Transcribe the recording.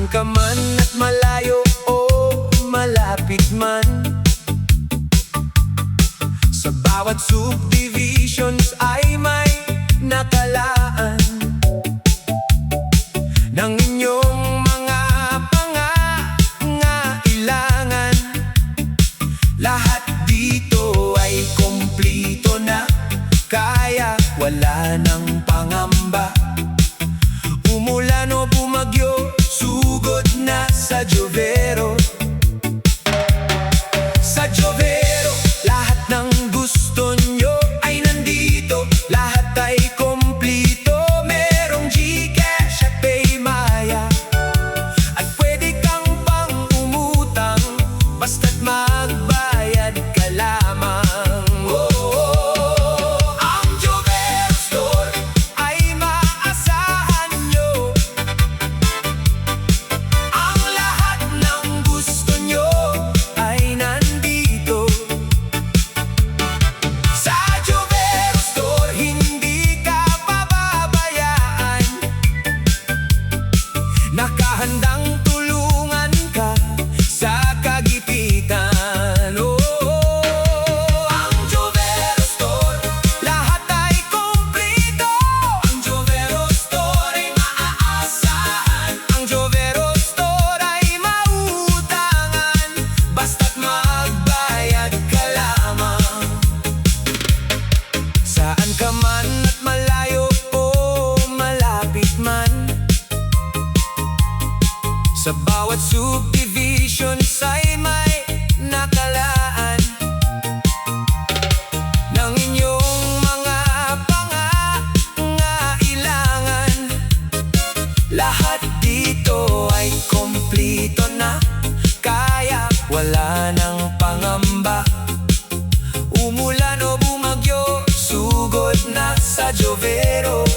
ka man at malayo o malapit man, sa bawat subdivisions ay may nakalaan ng inyong mga pangangailangan. Lahat dito ay kumplito na, kaya wala nang pangamba. Umulan o bumagyo, sugod na sa Jovero. Sa Jovero, lahat ng gusto nyo ay nandito. Lahat ay kumplito, merong GCash at PayMaya. At pwede kang pang umutang, basta't magbayad ka lamang. Ang Jovero Store ay maasahan nyo. Ang lahat ng gusto nyo ay nandito. Sa Jovero Store, hindi ka pababayaan. Nakahandang tulungan ka sa kagipitan. Ang Jovero Store, lahat ay kumplito. Ang Jovero Store ay maaasahan. Ang Jovero Store ay mautangan, basta't magbayad ka lamang. Saan ka man at malayo o malapit man, sa bawat subdivisions ay may nakalaan ng inyong mga pangangailangan. Lahat dito ay kumplito na, kaya wala nang pangamba. Umulan o bumagyo, sugod na sa Jovero.